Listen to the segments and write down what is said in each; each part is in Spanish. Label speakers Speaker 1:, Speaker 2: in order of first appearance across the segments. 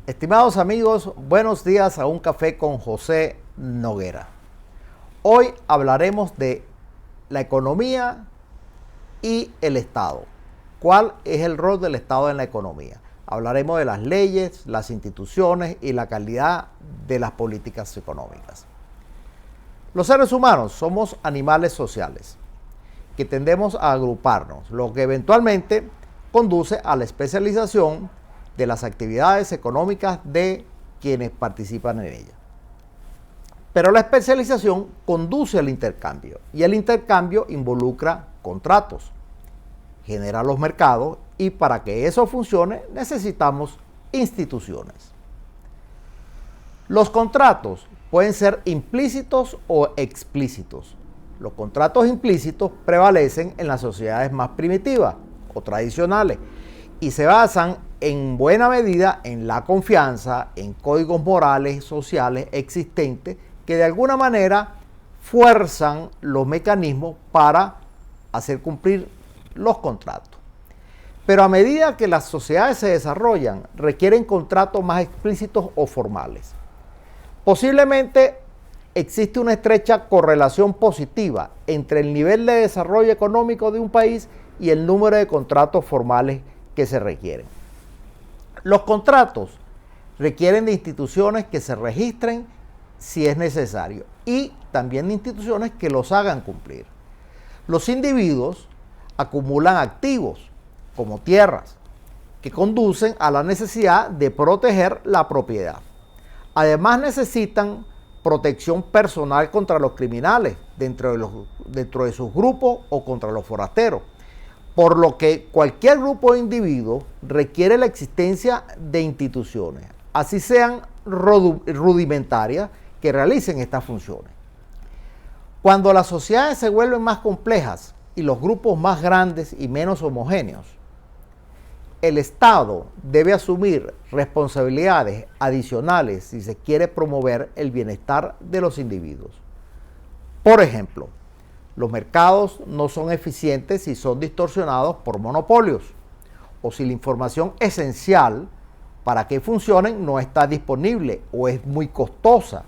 Speaker 1: Estimados amigos, buenos días a un café con José Noguera. Hoy hablaremos de la economía y el Estado. ¿Cuál es el rol del Estado en la economía? Hablaremos de las leyes, las instituciones y la calidad de las políticas económicas. Los seres humanos somos animales sociales que tendemos a agruparnos, lo que eventualmente conduce a la especialización de las actividades económicas de quienes participan en ella. Pero la especialización conduce al intercambio y el intercambio involucra contratos, genera los mercados y para que eso funcione necesitamos instituciones. Los contratos pueden ser implícitos o explícitos. Los contratos implícitos prevalecen en las sociedades más primitivas o tradicionales y se basan en buena medida en la confianza, en códigos morales, sociales existentes que de alguna manera fuerzan los mecanismos para hacer cumplir los contratos. Pero a medida que las sociedades se desarrollan, requieren contratos más explícitos o formales. Posiblemente existe una estrecha correlación positiva entre el nivel de desarrollo económico de un país y el número de contratos formales que se requieren. Los contratos requieren de instituciones que se registren si es necesario y también de instituciones que los hagan cumplir. Los individuos acumulan activos como tierras que conducen a la necesidad de proteger la propiedad. Además necesitan protección personal contra los criminales dentro de sus grupos o contra los forasteros. Por lo que cualquier grupo de individuos requiere la existencia de instituciones, así sean rudimentarias, que realicen estas funciones. Cuando las sociedades se vuelven más complejas y los grupos más grandes y menos homogéneos, el Estado debe asumir responsabilidades adicionales si se quiere promover el bienestar de los individuos. Por ejemplo, los mercados no son eficientes si son distorsionados por monopolios o si la información esencial para que funcionen no está disponible o es muy costosa,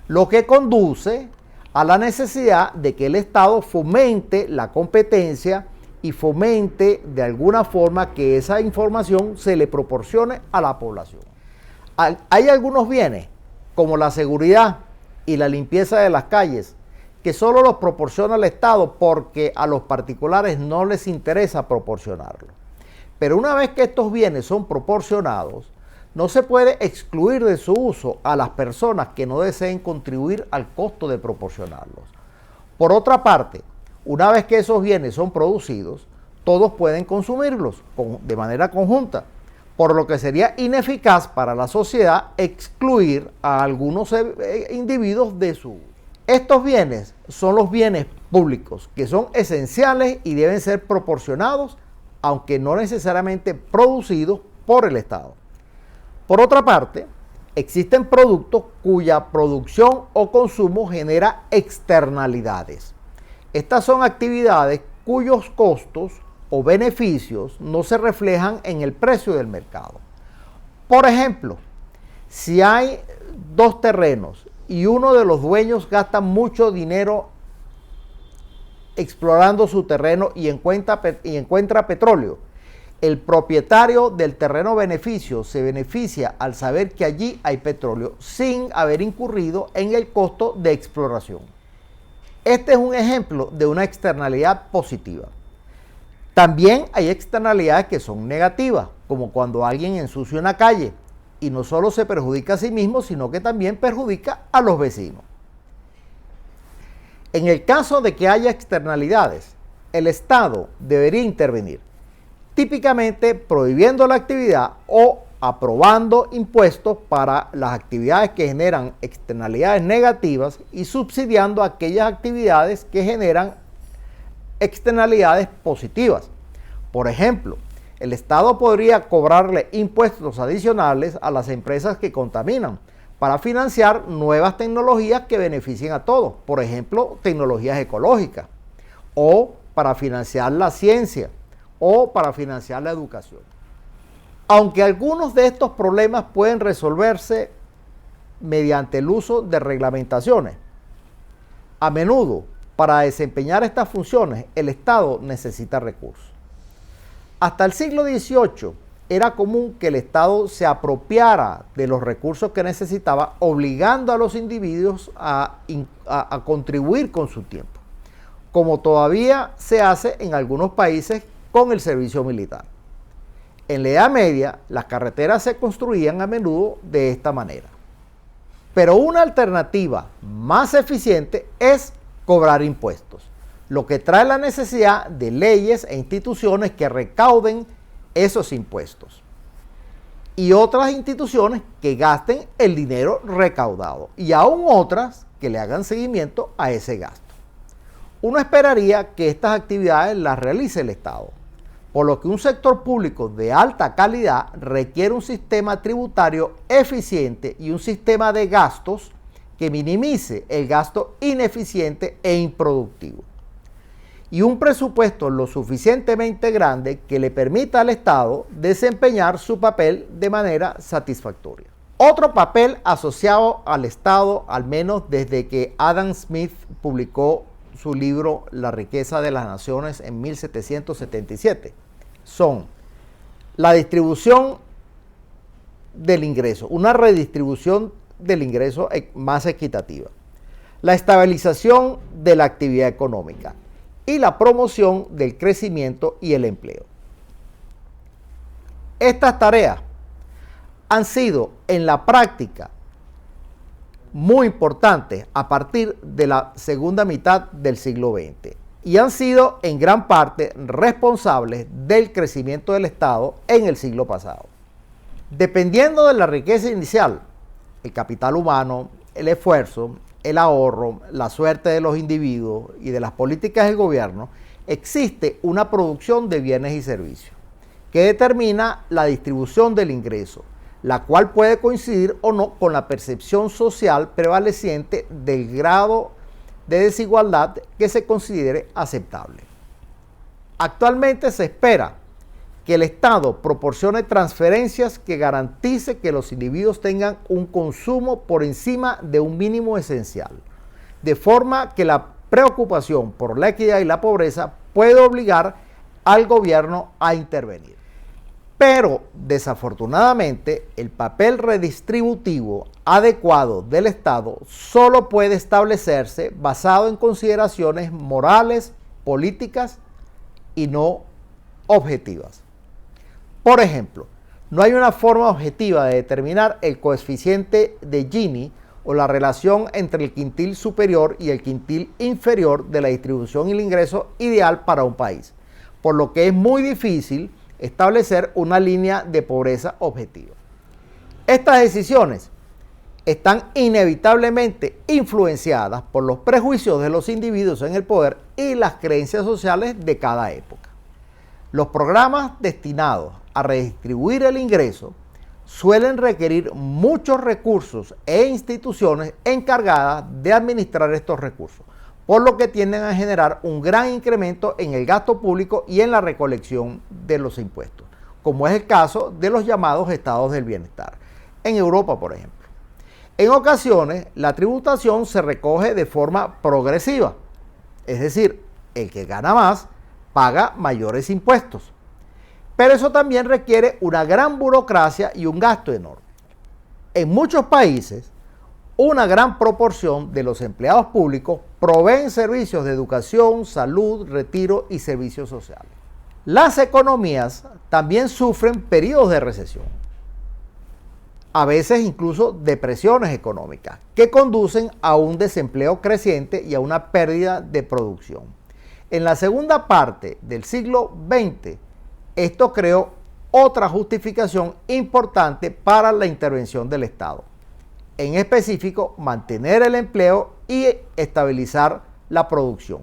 Speaker 1: lo que conduce a la necesidad de que el Estado fomente la competencia y fomente de alguna forma que esa información se le proporcione a la población. Hay algunos bienes, como la seguridad y la limpieza de las calles, que solo los proporciona el Estado porque a los particulares no les interesa proporcionarlo. Pero una vez que estos bienes son proporcionados, no se puede excluir de su uso a las personas que no deseen contribuir al costo de proporcionarlos. Por otra parte, una vez que esos bienes son producidos, todos pueden consumirlos de manera conjunta, por lo que sería ineficaz para la sociedad excluir a algunos individuos de su uso. Estos bienes son los bienes públicos, que son esenciales y deben ser proporcionados, aunque no necesariamente producidos por el Estado. Por otra parte, existen productos cuya producción o consumo genera externalidades. Estas son actividades cuyos costos o beneficios no se reflejan en el precio del mercado. Por ejemplo, si hay dos terrenos y uno de los dueños gasta mucho dinero explorando su terreno y encuentra petróleo, el propietario del terreno beneficio se beneficia al saber que allí hay petróleo sin haber incurrido en el costo de exploración. Este es un ejemplo de una externalidad positiva. También hay externalidades que son negativas, como cuando alguien ensucia una calle y no solo se perjudica a sí mismo, sino que también perjudica a los vecinos. En el caso de que haya externalidades, el Estado debería intervenir, típicamente prohibiendo la actividad o aprobando impuestos para las actividades que generan externalidades negativas y subsidiando aquellas actividades que generan externalidades positivas. Por ejemplo, el Estado podría cobrarle impuestos adicionales a las empresas que contaminan para financiar nuevas tecnologías que beneficien a todos, por ejemplo, tecnologías ecológicas, o para financiar la ciencia, o para financiar la educación. Aunque algunos de estos problemas pueden resolverse mediante el uso de reglamentaciones, a menudo, para desempeñar estas funciones, el Estado necesita recursos. Hasta el siglo XVIII era común que el Estado se apropiara de los recursos que necesitaba, obligando a los individuos a contribuir con su tiempo, como todavía se hace en algunos países con el servicio militar. En la Edad Media, las carreteras se construían a menudo de esta manera. Pero una alternativa más eficiente es cobrar impuestos, lo que trae la necesidad de leyes e instituciones que recauden esos impuestos y otras instituciones que gasten el dinero recaudado y aún otras que le hagan seguimiento a ese gasto. Uno esperaría que estas actividades las realice el Estado, por lo que un sector público de alta calidad requiere un sistema tributario eficiente y un sistema de gastos que minimice el gasto ineficiente e improductivo, y un presupuesto lo suficientemente grande que le permita al Estado desempeñar su papel de manera satisfactoria. Otro papel asociado al Estado, al menos desde que Adam Smith publicó su libro La riqueza de las naciones en 1777, son la distribución del ingreso, una redistribución del ingreso más equitativa, la estabilización de la actividad económica y la promoción del crecimiento y el empleo. Estas tareas han sido en la práctica muy importantes a partir de la segunda mitad del siglo XX y han sido en gran parte responsables del crecimiento del Estado en el siglo pasado. Dependiendo de la riqueza inicial, el capital humano, el esfuerzo, el ahorro, la suerte de los individuos y de las políticas del gobierno, existe una producción de bienes y servicios que determina la distribución del ingreso, la cual puede coincidir o no con la percepción social prevaleciente del grado de desigualdad que se considere aceptable. Actualmente se espera que el Estado proporcione transferencias que garantice que los individuos tengan un consumo por encima de un mínimo esencial, de forma que la preocupación por la equidad y la pobreza puede obligar al gobierno a intervenir. Pero, desafortunadamente, el papel redistributivo adecuado del Estado solo puede establecerse basado en consideraciones morales, políticas y no objetivas. Por ejemplo, no hay una forma objetiva de determinar el coeficiente de Gini o la relación entre el quintil superior y el quintil inferior de la distribución y el ingreso ideal para un país, por lo que es muy difícil establecer una línea de pobreza objetiva. Estas decisiones están inevitablemente influenciadas por los prejuicios de los individuos en el poder y las creencias sociales de cada época. Los programas destinados a redistribuir el ingreso suelen requerir muchos recursos e instituciones encargadas de administrar estos recursos, por lo que tienden a generar un gran incremento en el gasto público y en la recolección de los impuestos, como es el caso de los llamados estados del bienestar, en Europa, por ejemplo. En ocasiones, la tributación se recoge de forma progresiva, es decir, el que gana más paga mayores impuestos. Pero eso también requiere una gran burocracia y un gasto enorme. En muchos países, una gran proporción de los empleados públicos proveen servicios de educación, salud, retiro y servicios sociales. Las economías también sufren periodos de recesión, a veces incluso depresiones económicas, que conducen a un desempleo creciente y a una pérdida de producción. En la segunda parte del siglo XX, esto creó otra justificación importante para la intervención del Estado. En específico, mantener el empleo y estabilizar la producción,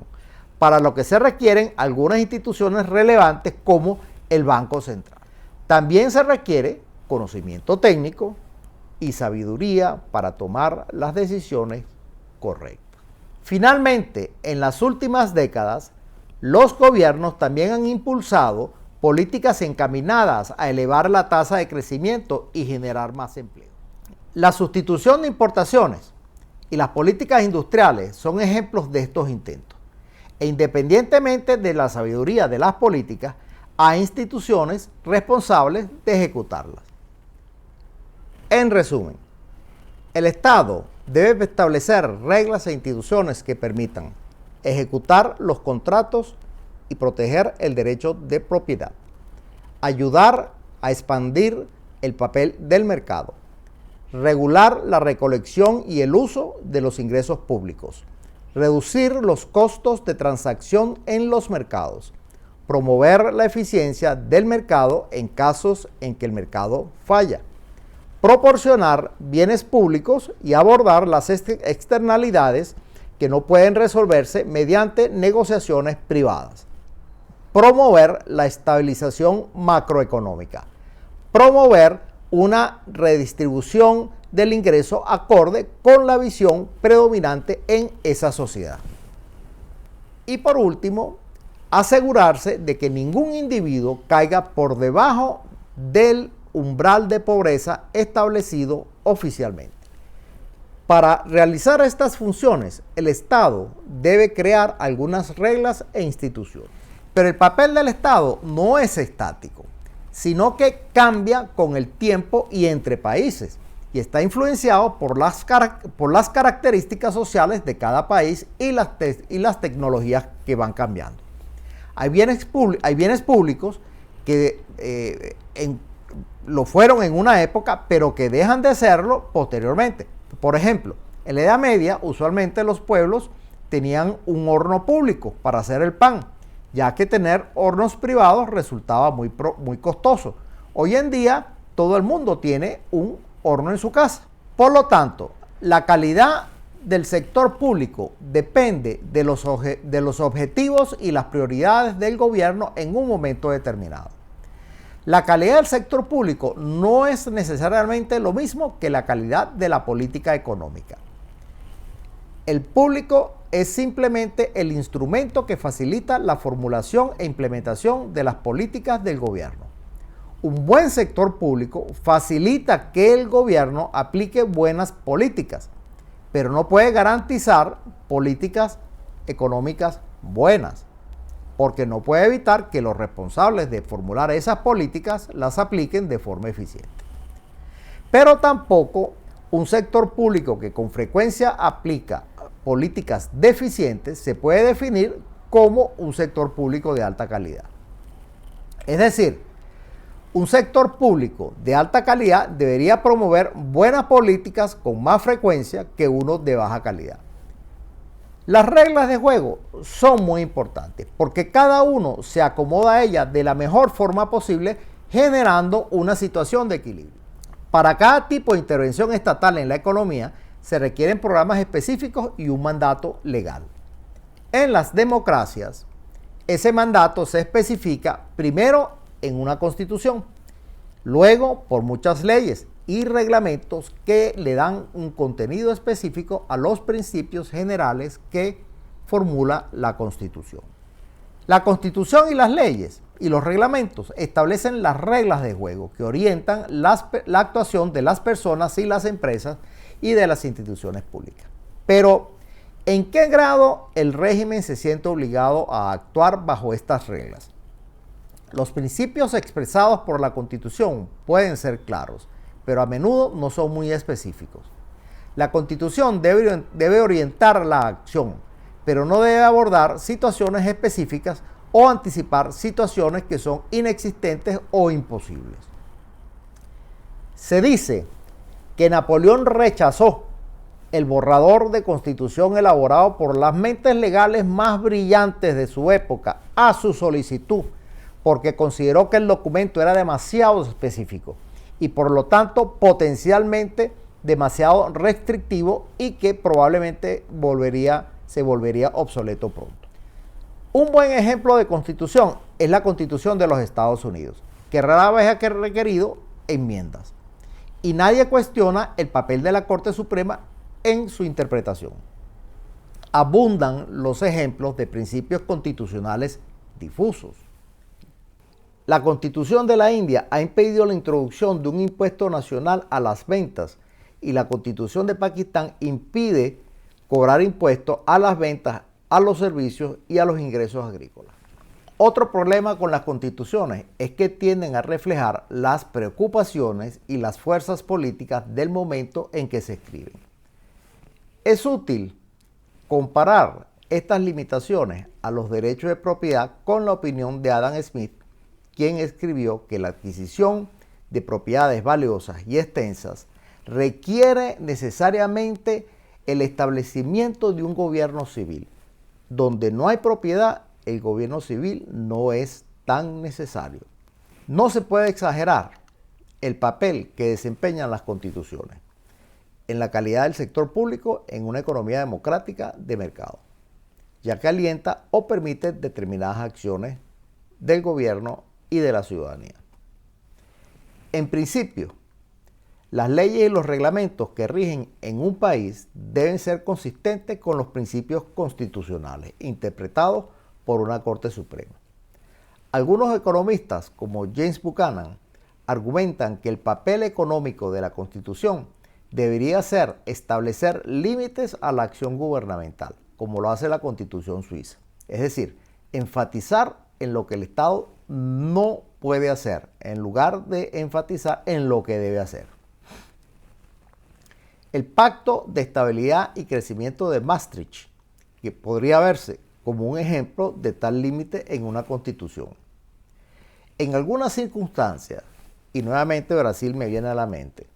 Speaker 1: para lo que se requieren algunas instituciones relevantes como el Banco Central. También se requiere conocimiento técnico y sabiduría para tomar las decisiones correctas. Finalmente, en las últimas décadas, los gobiernos también han impulsado políticas encaminadas a elevar la tasa de crecimiento y generar más empleo. La sustitución de importaciones y las políticas industriales son ejemplos de estos intentos. E independientemente de la sabiduría de las políticas, hay instituciones responsables de ejecutarlas. En resumen, el Estado debe establecer reglas e instituciones que permitan ejecutar los contratos y proteger el derecho de propiedad, ayudar a expandir el papel del mercado, regular la recolección y el uso de los ingresos públicos, reducir los costos de transacción en los mercados, promover la eficiencia del mercado en casos en que el mercado falla, proporcionar bienes públicos y abordar las externalidades que no pueden resolverse mediante negociaciones privadas, promover la estabilización macroeconómica, promover una redistribución del ingreso acorde con la visión predominante en esa sociedad. Y por último, asegurarse de que ningún individuo caiga por debajo del umbral de pobreza establecido oficialmente. Para realizar estas funciones, el Estado debe crear algunas reglas e instituciones. Pero el papel del Estado no es estático, sino que cambia con el tiempo y entre países, y está influenciado por las características sociales de cada país y las tecnologías que van cambiando. Hay bienes públicos que lo fueron en una época, pero que dejan de serlo posteriormente. Por ejemplo, en la Edad Media, usualmente los pueblos tenían un horno público para hacer el pan, ya que tener hornos privados resultaba muy costoso. Hoy en día, todo el mundo tiene un horno en su casa. Por lo tanto, la calidad del sector público depende de los objetivos y las prioridades del gobierno en un momento determinado. La calidad del sector público no es necesariamente lo mismo que la calidad de la política económica. El público es simplemente el instrumento que facilita la formulación e implementación de las políticas del gobierno. Un buen sector público facilita que el gobierno aplique buenas políticas, pero no puede garantizar políticas económicas buenas, porque no puede evitar que los responsables de formular esas políticas las apliquen de forma eficiente. Pero tampoco un sector público que con frecuencia aplica políticas deficientes se puede definir como un sector público de alta calidad. Es decir, un sector público de alta calidad debería promover buenas políticas con más frecuencia que uno de baja calidad. Las reglas de juego son muy importantes porque cada uno se acomoda a ellas de la mejor forma posible, generando una situación de equilibrio. Para cada tipo de intervención estatal en la economía se requieren programas específicos y un mandato legal. En las democracias, ese mandato se especifica primero en una constitución, luego por muchas leyes y reglamentos que le dan un contenido específico a los principios generales que formula la Constitución. La Constitución y las leyes y los reglamentos establecen las reglas de juego que orientan la actuación de las personas y las empresas y de las instituciones públicas. Pero, ¿en qué grado el régimen se siente obligado a actuar bajo estas reglas? Los principios expresados por la Constitución pueden ser claros, pero a menudo no son muy específicos. La Constitución debe orientar la acción, pero no debe abordar situaciones específicas o anticipar situaciones que son inexistentes o imposibles. Se dice que Napoleón rechazó el borrador de Constitución elaborado por las mentes legales más brillantes de su época a su solicitud, porque consideró que el documento era demasiado específico y por lo tanto potencialmente demasiado restrictivo y que probablemente se volvería obsoleto pronto. Un buen ejemplo de constitución es la Constitución de los Estados Unidos, que rara vez ha requerido enmiendas. Y nadie cuestiona el papel de la Corte Suprema en su interpretación. Abundan los ejemplos de principios constitucionales difusos. La Constitución de la India ha impedido la introducción de un impuesto nacional a las ventas y la Constitución de Pakistán impide cobrar impuestos a las ventas, a los servicios y a los ingresos agrícolas. Otro problema con las constituciones es que tienden a reflejar las preocupaciones y las fuerzas políticas del momento en que se escriben. Es útil comparar estas limitaciones a los derechos de propiedad con la opinión de Adam Smith, quien escribió que la adquisición de propiedades valiosas y extensas requiere necesariamente el establecimiento de un gobierno civil. Donde no hay propiedad, el gobierno civil no es tan necesario. No se puede exagerar el papel que desempeñan las constituciones en la calidad del sector público en una economía democrática de mercado, ya que alienta o permite determinadas acciones del gobierno y de la ciudadanía. En principio, las leyes y los reglamentos que rigen en un país deben ser consistentes con los principios constitucionales interpretados por una Corte Suprema. Algunos economistas, como James Buchanan, argumentan que el papel económico de la Constitución debería ser establecer límites a la acción gubernamental, como lo hace la Constitución suiza. Es decir, enfatizar en lo que el Estado no puede hacer, en lugar de enfatizar en lo que debe hacer. El Pacto de Estabilidad y Crecimiento de Maastricht, que podría verse como un ejemplo de tal límite en una constitución. En algunas circunstancias, y nuevamente Brasil me viene a la mente,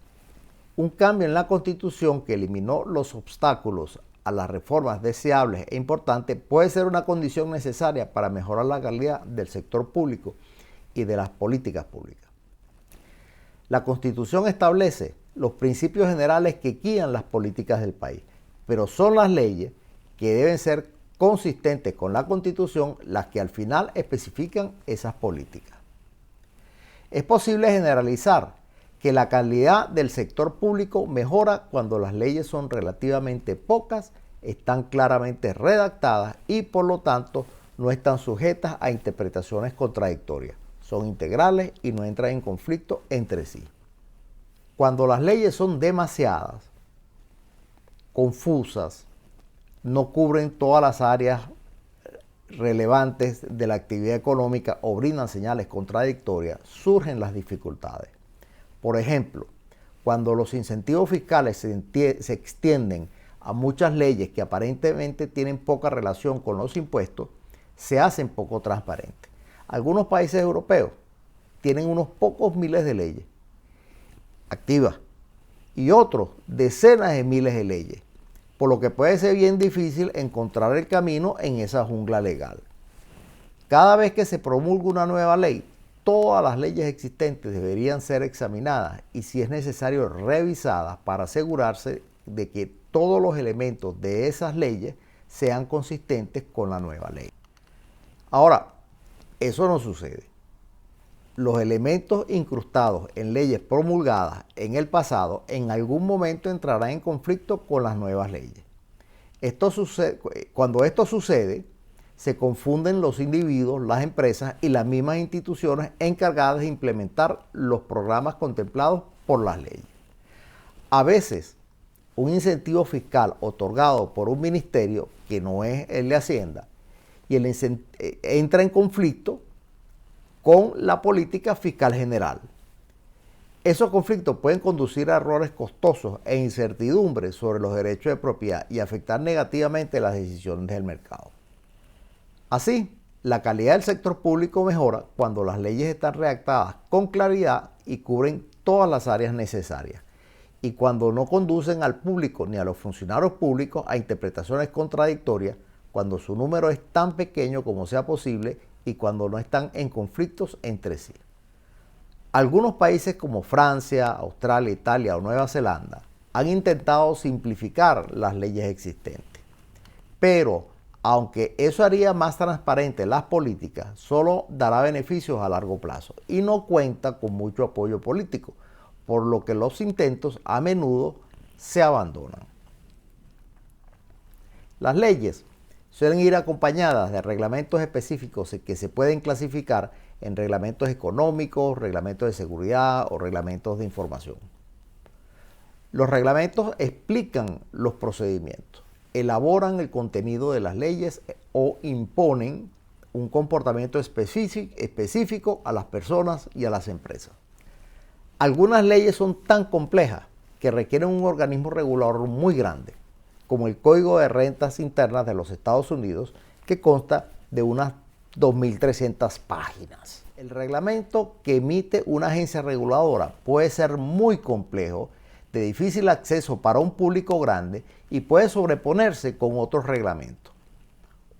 Speaker 1: un cambio en la constitución que eliminó los obstáculos a las reformas deseables e importantes puede ser una condición necesaria para mejorar la calidad del sector público y de las políticas públicas. La Constitución establece los principios generales que guían las políticas del país, pero son las leyes que deben ser consistentes con la Constitución las que al final especifican esas políticas. Es posible generalizar que la calidad del sector público mejora cuando las leyes son relativamente pocas, están claramente redactadas y por lo tanto no están sujetas a interpretaciones contradictorias, son integrales y no entran en conflicto entre sí. Cuando las leyes son demasiadas, confusas, no cubren todas las áreas relevantes de la actividad económica o brindan señales contradictorias, surgen las dificultades. Por ejemplo, cuando los incentivos fiscales se extienden a muchas leyes que aparentemente tienen poca relación con los impuestos, se hacen poco transparentes. Algunos países europeos tienen unos pocos miles de leyes activas y otros decenas de miles de leyes, por lo que puede ser bien difícil encontrar el camino en esa jungla legal. Cada vez que se promulga una nueva ley, todas las leyes existentes deberían ser examinadas y, si es necesario, revisadas para asegurarse de que todos los elementos de esas leyes sean consistentes con la nueva ley. Ahora, eso no sucede. Los elementos incrustados en leyes promulgadas en el pasado en algún momento entrarán en conflicto con las nuevas leyes. Cuando esto sucede, se confunden los individuos, las empresas y las mismas instituciones encargadas de implementar los programas contemplados por las leyes. A veces, un incentivo fiscal otorgado por un ministerio que no es el de Hacienda y entra en conflicto con la política fiscal general. Esos conflictos pueden conducir a errores costosos e incertidumbres sobre los derechos de propiedad y afectar negativamente las decisiones del mercado. Así, la calidad del sector público mejora cuando las leyes están redactadas con claridad y cubren todas las áreas necesarias, y cuando no conducen al público ni a los funcionarios públicos a interpretaciones contradictorias, cuando su número es tan pequeño como sea posible y cuando no están en conflictos entre sí. Algunos países como Francia, Australia, Italia o Nueva Zelanda han intentado simplificar las leyes existentes, pero aunque eso haría más transparentes las políticas, solo dará beneficios a largo plazo y no cuenta con mucho apoyo político, por lo que los intentos a menudo se abandonan. Las leyes suelen ir acompañadas de reglamentos específicos que se pueden clasificar en reglamentos económicos, reglamentos de seguridad o reglamentos de información. Los reglamentos explican los procedimientos, elaboran el contenido de las leyes o imponen un comportamiento específico a las personas y a las empresas. Algunas leyes son tan complejas que requieren un organismo regulador muy grande, como el Código de Rentas Internas de los Estados Unidos, que consta de unas 2.300 páginas. El reglamento que emite una agencia reguladora puede ser muy complejo, de difícil acceso para un público grande y puede sobreponerse con otros reglamentos.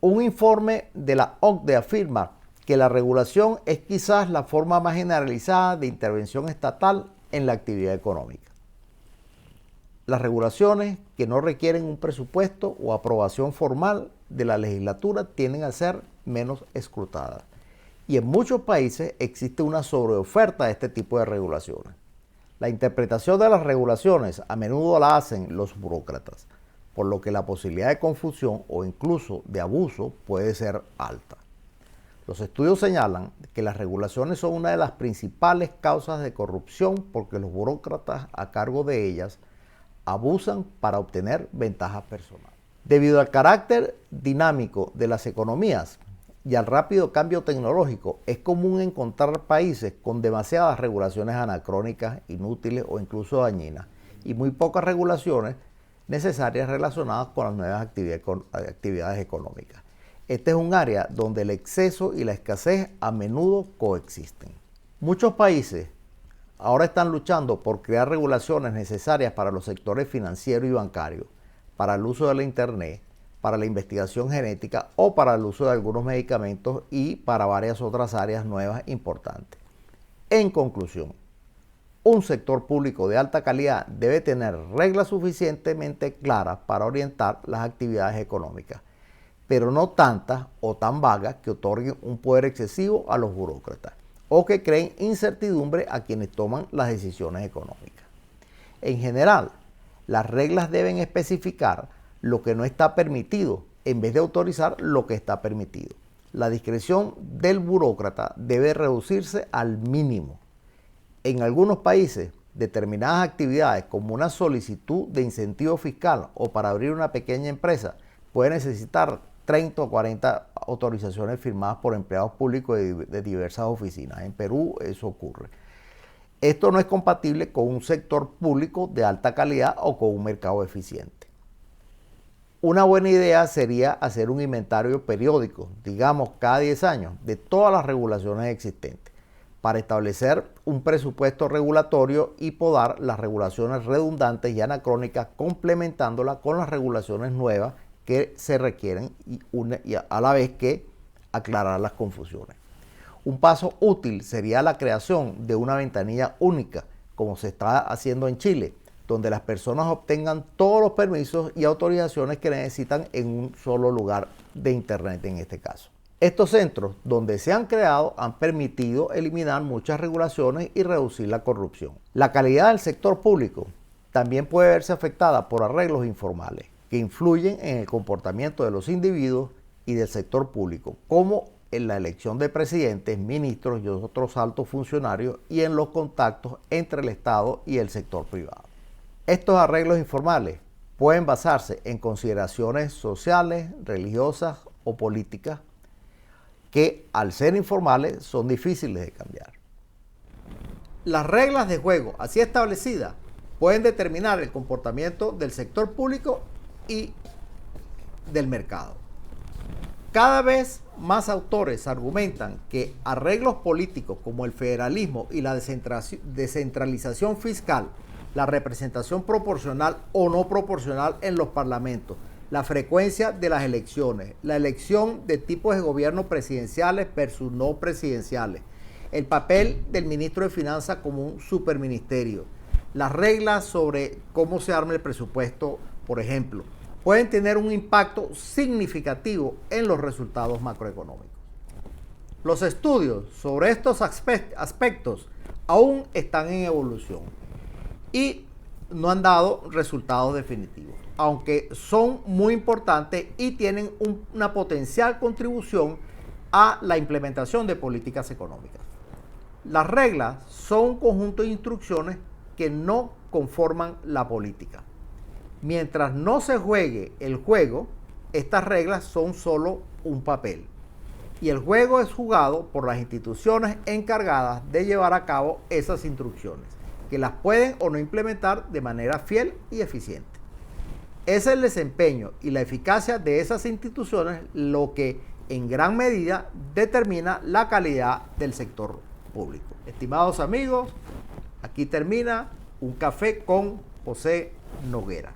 Speaker 1: Un informe de la OCDE afirma que la regulación es quizás la forma más generalizada de intervención estatal en la actividad económica. Las regulaciones que no requieren un presupuesto o aprobación formal de la legislatura tienden a ser menos escrutadas. Y en muchos países existe una sobreoferta de este tipo de regulaciones. La interpretación de las regulaciones a menudo la hacen los burócratas, por lo que la posibilidad de confusión o incluso de abuso puede ser alta. Los estudios señalan que las regulaciones son una de las principales causas de corrupción porque los burócratas a cargo de ellas abusan para obtener ventajas personales. Debido al carácter dinámico de las economías y al rápido cambio tecnológico, es común encontrar países con demasiadas regulaciones anacrónicas, inútiles o incluso dañinas, y muy pocas regulaciones necesarias relacionadas con las nuevas actividades económicas. Este es un área donde el exceso y la escasez a menudo coexisten. Muchos países ahora están luchando por crear regulaciones necesarias para los sectores financiero y bancario, para el uso de la Internet, para la investigación genética o para el uso de algunos medicamentos y para varias otras áreas nuevas importantes. En conclusión, un sector público de alta calidad debe tener reglas suficientemente claras para orientar las actividades económicas, pero no tantas o tan vagas que otorguen un poder excesivo a los burócratas o que creen incertidumbre a quienes toman las decisiones económicas. En general, las reglas deben especificar lo que no está permitido en vez de autorizar lo que está permitido. La discreción del burócrata debe reducirse al mínimo. En algunos países, determinadas actividades como una solicitud de incentivo fiscal o para abrir una pequeña empresa puede necesitar 30 o 40 autorizaciones firmadas por empleados públicos de diversas oficinas. En Perú eso ocurre. Esto no es compatible con un sector público de alta calidad o con un mercado eficiente. Una buena idea sería hacer un inventario periódico, digamos cada 10 años, de todas las regulaciones existentes, para establecer un presupuesto regulatorio y podar las regulaciones redundantes y anacrónicas, complementándolas con las regulaciones nuevas que se requieren y a la vez que aclarar las confusiones. Un paso útil sería la creación de una ventanilla única, como se está haciendo en Chile, donde las personas obtengan todos los permisos y autorizaciones que necesitan en un solo lugar de Internet en este caso. Estos centros, donde se han creado, han permitido eliminar muchas regulaciones y reducir la corrupción. La calidad del sector público también puede verse afectada por arreglos informales que influyen en el comportamiento de los individuos y del sector público, como en la elección de presidentes, ministros y otros altos funcionarios y en los contactos entre el Estado y el sector privado. Estos arreglos informales pueden basarse en consideraciones sociales, religiosas o políticas que, al ser informales, son difíciles de cambiar. Las reglas de juego así establecidas pueden determinar el comportamiento del sector público y del mercado. Cada vez más autores argumentan que arreglos políticos como el federalismo y la descentralización fiscal, la representación proporcional o no proporcional en los parlamentos, la frecuencia de las elecciones, la elección de tipos de gobierno presidenciales versus no presidenciales, el papel del ministro de Finanzas como un superministerio, las reglas sobre cómo se arma el presupuesto, por ejemplo, pueden tener un impacto significativo en los resultados macroeconómicos. Los estudios sobre estos aspectos aún están en evolución y no han dado resultados definitivos, aunque son muy importantes y tienen una potencial contribución a la implementación de políticas económicas. Las reglas son un conjunto de instrucciones que no conforman la política. Mientras no se juegue el juego, estas reglas son solo un papel. Y el juego es jugado por las instituciones encargadas de llevar a cabo esas instrucciones, que las pueden o no implementar de manera fiel y eficiente. Es el desempeño y la eficacia de esas instituciones lo que en gran medida determina la calidad del sector público. Estimados amigos, aquí termina un café con José Noguera.